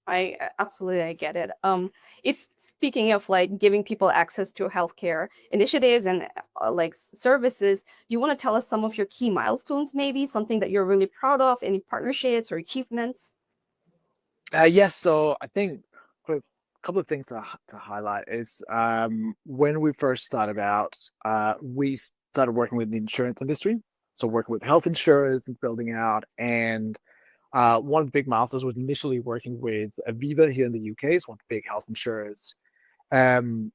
I get it. If speaking of like giving people access to healthcare initiatives and like services, you want to tell us some of your key milestones, maybe something that you're really proud of, any partnerships or achievements? Yes, so I think a couple of things to highlight is when we first started out, we started working with the insurance industry, so working with health insurers and building out. And one of the big milestones was initially working with Aviva here in the UK, is one of the big health insurers, and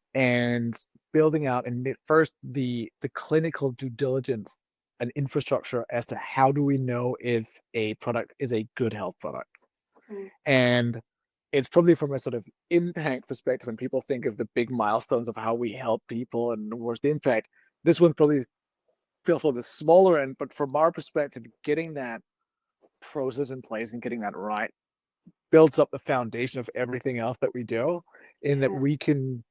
building out and first the clinical due diligence and infrastructure as to how do we know if a product is a good health product. Mm. And it's probably from a sort of impact perspective, when people think of the big milestones of how we help people and what's the impact, this one probably feels a little bit smaller end, but from our perspective, getting that process in place and getting that right builds up the foundation of everything else that we do, in that Yeah. we can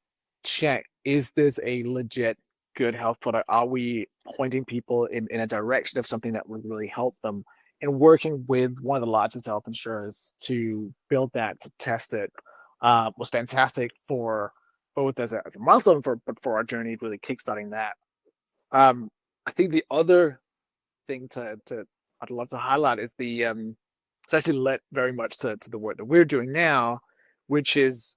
check, is this a legit good health product? Are we pointing people in a direction of something that would really help them? And working with one of the largest health insurers to build that, to test it, was fantastic for both as a milestone for, but for our journey, really kickstarting that. Um, I think the other thing to I'd love to highlight is the it's actually led very much to the work that we're doing now, which is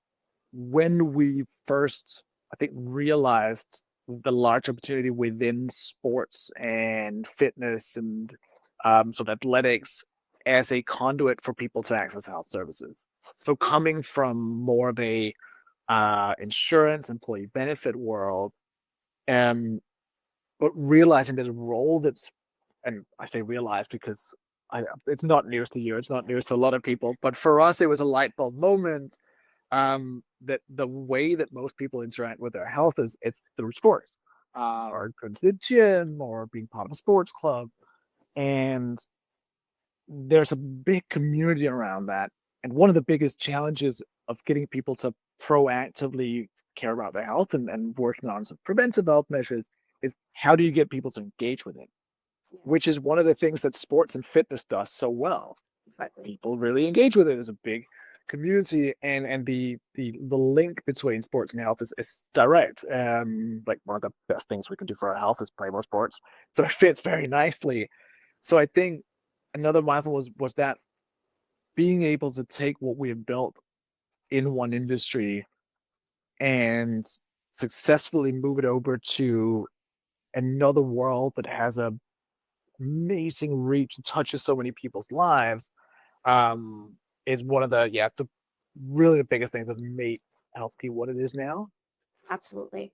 when we first, I think, realized the large opportunity within sports and fitness and sort of athletics as a conduit for people to access health services. So coming from more of a insurance employee benefit world, um, but realizing there's a role that's, and I say realize because it's not news to you, it's not news to a lot of people, but for us, it was a light bulb moment, that the way that most people interact with their health is it's through sports, or going to the gym or being part of a sports club. And there's a big community around that. And one of the biggest challenges of getting people to proactively care about their health and working on some preventive health measures is, how do you get people to engage with it? Yeah, Which is one of the things that sports and fitness does so well. exactly. People really engage with it. There's a big community, and the link between sports and health is direct. Like one of the best things we can do for our health is play more sports. So it fits very nicely. So I think another milestone was that being able to take what we have built in one industry and successfully move it over to another world that has a amazing reach and touches so many people's lives, um, is one of the really the biggest things that made healthcare what it is now. Absolutely.